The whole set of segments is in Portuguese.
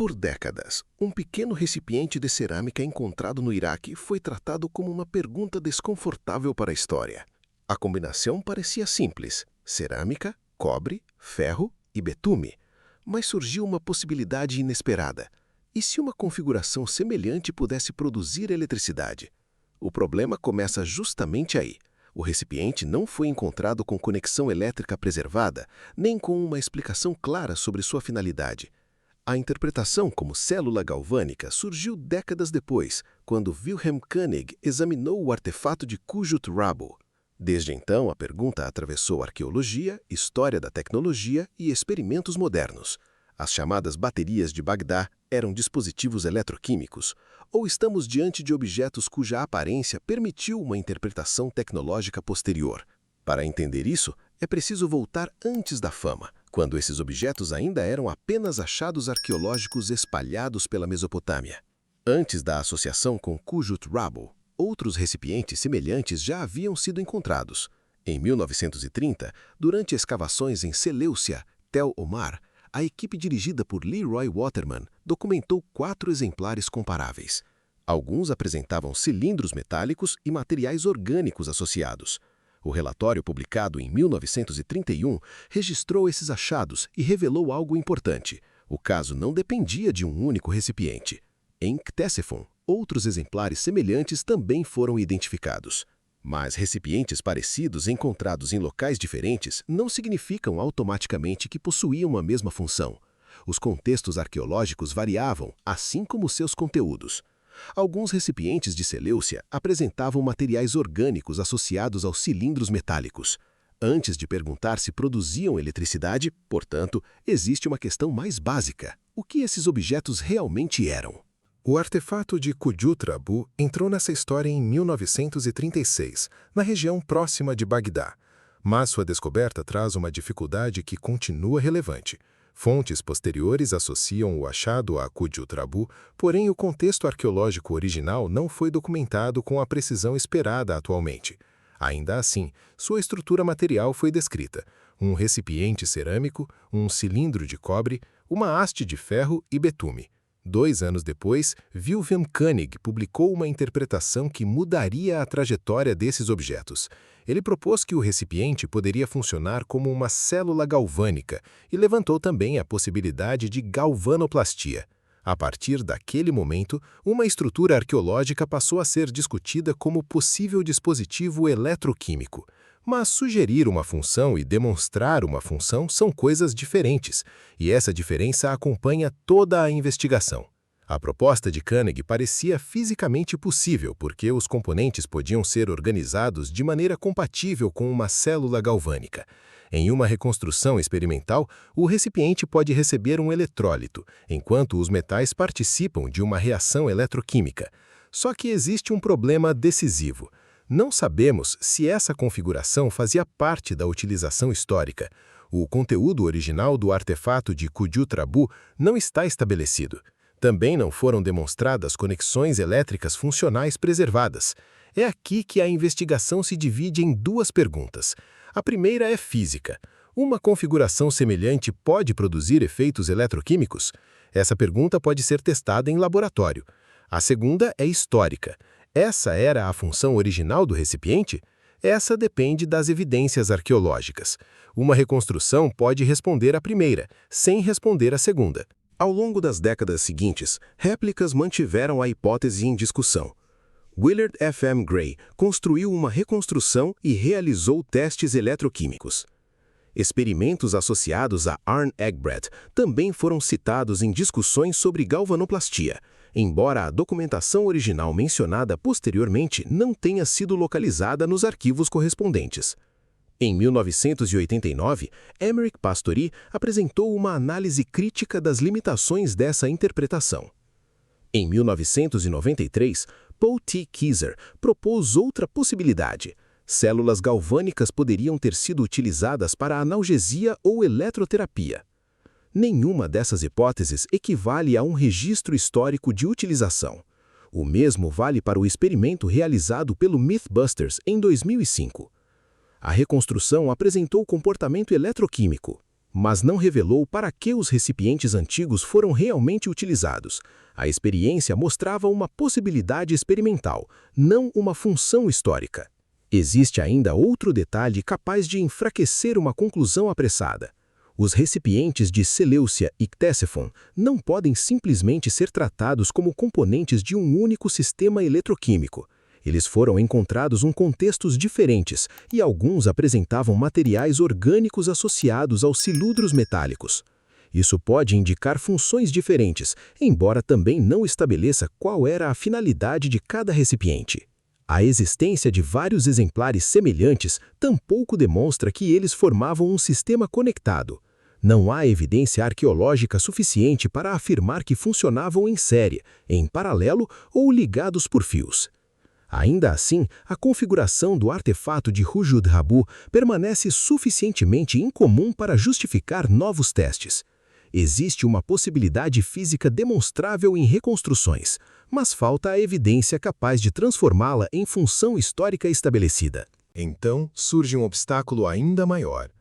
Por décadas, um pequeno recipiente de cerâmica encontrado no Iraque foi tratado como uma pergunta desconfortável para a história. A combinação parecia simples: cerâmica, cobre, ferro e betume. Mas surgiu uma possibilidade inesperada. E se uma configuração semelhante pudesse produzir eletricidade? O problema começa justamente aí. O recipiente não foi encontrado com conexão elétrica preservada, nem com uma explicação clara sobre sua finalidade. A interpretação como célula galvânica surgiu décadas depois, quando Wilhelm Koenig examinou o artefato de Qujut-Rabu. Desde então, a pergunta atravessou arqueologia, história da tecnologia e experimentos modernos. As chamadas baterias de Bagdá eram dispositivos eletroquímicos, ou estamos diante de objetos cuja aparência permitiu uma interpretação tecnológica posterior? Para entender isso, é preciso voltar antes da fama, quando esses objetos ainda eram apenas achados arqueológicos espalhados pela Mesopotâmia. Antes da associação com Qujut-Rabu, outros recipientes semelhantes já haviam sido encontrados. Em 1930, durante escavações em Seleucia, Tel Omar, a equipe dirigida por Leroy Waterman documentou 4 exemplares comparáveis. Alguns apresentavam cilindros metálicos e materiais orgânicos associados. O relatório publicado em 1931 registrou esses achados e revelou algo importante. O caso não dependia de um único recipiente. Em Ctesiphon, outros exemplares semelhantes também foram identificados. Mas recipientes parecidos encontrados em locais diferentes não significam automaticamente que possuíam a mesma função. Os contextos arqueológicos variavam, assim como seus conteúdos. Alguns recipientes de Seleucia apresentavam materiais orgânicos associados aos cilindros metálicos. Antes de perguntar se produziam eletricidade, portanto, existe uma questão mais básica: o que esses objetos realmente eram? O artefato de Qujut-Rabu entrou nessa história em 1936, na região próxima de Bagdá. Mas sua descoberta traz uma dificuldade que continua relevante. Fontes posteriores associam o achado a Qujut-Rabu, porém o contexto arqueológico original não foi documentado com a precisão esperada atualmente. Ainda assim, sua estrutura material foi descrita: um recipiente cerâmico, um cilindro de cobre, uma haste de ferro e betume. 2 anos depois, Wilhelm Koenig publicou uma interpretação que mudaria a trajetória desses objetos. Ele propôs que o recipiente poderia funcionar como uma célula galvânica e levantou também a possibilidade de galvanoplastia. A partir daquele momento, uma estrutura arqueológica passou a ser discutida como possível dispositivo eletroquímico. Mas sugerir uma função e demonstrar uma função são coisas diferentes, e essa diferença acompanha toda a investigação. A proposta de Koenig parecia fisicamente possível porque os componentes podiam ser organizados de maneira compatível com uma célula galvânica. Em uma reconstrução experimental, o recipiente pode receber um eletrólito, enquanto os metais participam de uma reação eletroquímica. Só que existe um problema decisivo. Não sabemos se essa configuração fazia parte da utilização histórica. O conteúdo original do artefato de Qujut-Rabu não está estabelecido. Também não foram demonstradas conexões elétricas funcionais preservadas. É aqui que a investigação se divide em 2 perguntas. A primeira é física. Uma configuração semelhante pode produzir efeitos eletroquímicos? Essa pergunta pode ser testada em laboratório. A segunda é histórica. Essa era a função original do recipiente? Essa depende das evidências arqueológicas. Uma reconstrução pode responder à primeira, sem responder à segunda. Ao longo das décadas seguintes, réplicas mantiveram a hipótese em discussão. Willard F. M. Gray construiu uma reconstrução e realizou testes eletroquímicos. Experimentos associados a Arne Eggebrecht também foram citados em discussões sobre galvanoplastia, embora a documentação original mencionada posteriormente não tenha sido localizada nos arquivos correspondentes. Em 1989, Émeric Pastori apresentou uma análise crítica das limitações dessa interpretação. Em 1993, Paul T. Keyser propôs outra possibilidade. Células galvânicas poderiam ter sido utilizadas para analgesia ou eletroterapia. Nenhuma dessas hipóteses equivale a um registro histórico de utilização. O mesmo vale para o experimento realizado pelo Mythbusters em 2005. A reconstrução apresentou comportamento eletroquímico. mas não revelou para que os recipientes antigos foram realmente utilizados. A experiência mostrava uma possibilidade experimental, não uma função histórica. Existe ainda outro detalhe capaz de enfraquecer uma conclusão apressada. Os recipientes de Seleucia e Ctesiphon não podem simplesmente ser tratados como componentes de um único sistema eletroquímico. Eles foram encontrados em contextos diferentes e alguns apresentavam materiais orgânicos associados aos cilindros metálicos. Isso pode indicar funções diferentes, embora também não estabeleça qual era a finalidade de cada recipiente. A existência de vários exemplares semelhantes tampouco demonstra que eles formavam um sistema conectado. Não há evidência arqueológica suficiente para afirmar que funcionavam em série, em paralelo ou ligados por fios. Ainda assim, a configuração do artefato de Khujut-Rabu permanece suficientemente incomum para justificar novos testes. Existe uma possibilidade física demonstrável em reconstruções, mas falta a evidência capaz de transformá-la em função histórica estabelecida. Então, surge um obstáculo ainda maior.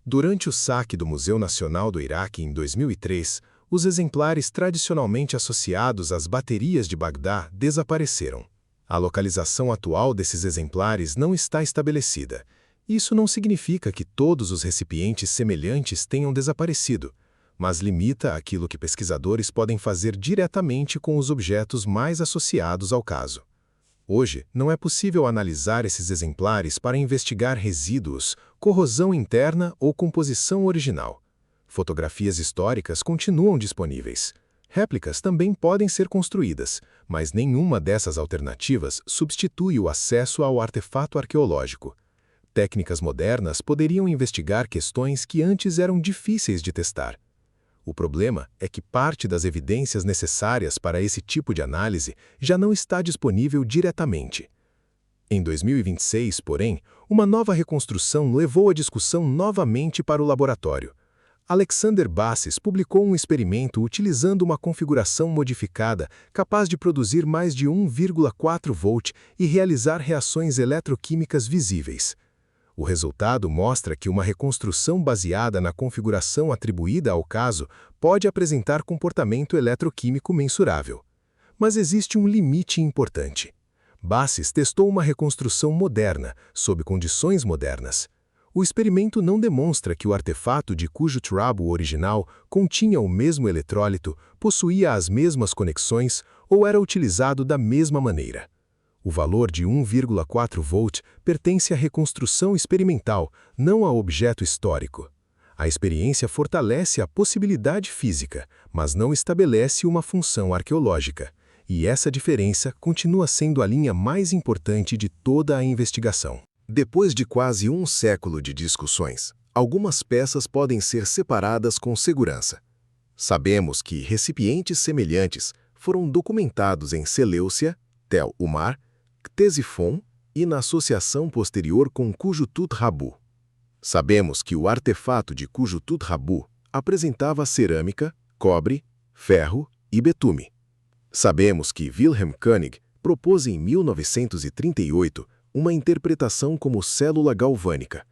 Durante o saque do Museu Nacional do Iraque em 2003, os exemplares tradicionalmente associados às baterias de Bagdá desapareceram. A localização atual desses exemplares não está estabelecida. Isso não significa que todos os recipientes semelhantes tenham desaparecido, mas limita aquilo que pesquisadores podem fazer diretamente com os objetos mais associados ao caso. Hoje, não é possível analisar esses exemplares para investigar resíduos, corrosão interna ou composição original. Fotografias históricas continuam disponíveis. Réplicas também podem ser construídas, mas nenhuma dessas alternativas substitui o acesso ao artefato arqueológico. Técnicas modernas poderiam investigar questões que antes eram difíceis de testar. O problema é que parte das evidências necessárias para esse tipo de análise já não está disponível diretamente. Em 2026, porém, uma nova reconstrução levou a discussão novamente para o laboratório. Alexander Bassis publicou um experimento utilizando uma configuração modificada capaz de produzir mais de 1,4 volt e realizar reações eletroquímicas visíveis. O resultado mostra que uma reconstrução baseada na configuração atribuída ao caso pode apresentar comportamento eletroquímico mensurável. Mas existe um limite importante. Bassis testou uma reconstrução moderna, sob condições modernas. O experimento não demonstra que o artefato de Khujut-Rabu original continha o mesmo eletrólito, possuía as mesmas conexões ou era utilizado da mesma maneira. O valor de 1,4 volt pertence à reconstrução experimental, não ao objeto histórico. A experiência fortalece a possibilidade física, mas não estabelece uma função arqueológica. E essa diferença continua sendo a linha mais importante de toda a investigação. Depois de quase um século de discussões, algumas peças podem ser separadas com segurança. Sabemos que recipientes semelhantes foram documentados em Seleucia, Tel Umar, Ctesiphon e na associação posterior com Khujut-Rabu. Sabemos que o artefato de Khujut-Rabu apresentava cerâmica, cobre, ferro e betume. Sabemos que Wilhelm Koenig propôs em 1938 uma interpretação como célula galvânica.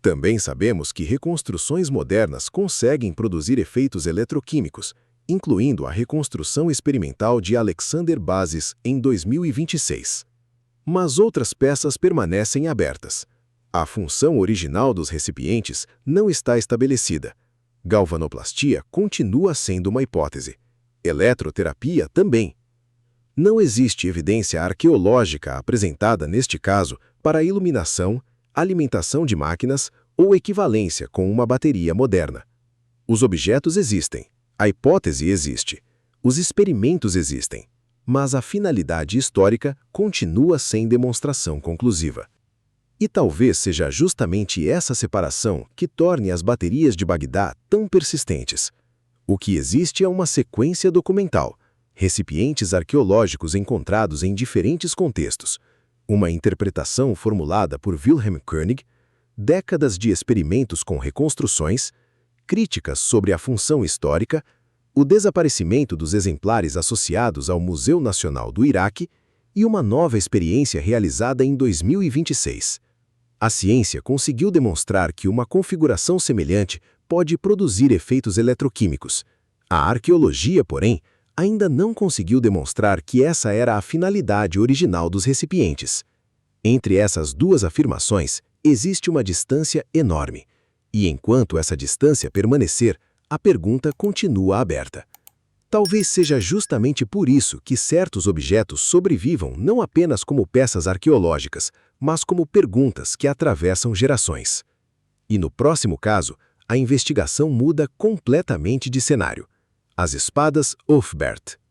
Também sabemos que reconstruções modernas conseguem produzir efeitos eletroquímicos, incluindo a reconstrução experimental de Alexander Bassis em 2026. Mas outras peças permanecem abertas. A função original dos recipientes não está estabelecida. Galvanoplastia continua sendo uma hipótese. Eletroterapia também. Não existe evidência arqueológica apresentada neste caso para iluminação, alimentação de máquinas ou equivalência com uma bateria moderna. Os objetos existem, a hipótese existe, os experimentos existem, mas a finalidade histórica continua sem demonstração conclusiva. E talvez seja justamente essa separação que torne as baterias de Bagdá tão persistentes. O que existe é uma sequência documental, recipientes arqueológicos encontrados em diferentes contextos, uma interpretação formulada por Wilhelm Koenig, décadas de experimentos com reconstruções, críticas sobre a função histórica, o desaparecimento dos exemplares associados ao Museu Nacional do Iraque e uma nova experiência realizada em 2026. A ciência conseguiu demonstrar que uma configuração semelhante pode produzir efeitos eletroquímicos. A arqueologia, porém, ainda não conseguiu demonstrar que essa era a finalidade original dos recipientes. Entre essas duas afirmações, existe uma distância enorme. E enquanto essa distância permanecer, a pergunta continua aberta. Talvez seja justamente por isso que certos objetos sobrevivam não apenas como peças arqueológicas, mas como perguntas que atravessam gerações. E no próximo caso, a investigação muda completamente de cenário. As espadas Ulfberht.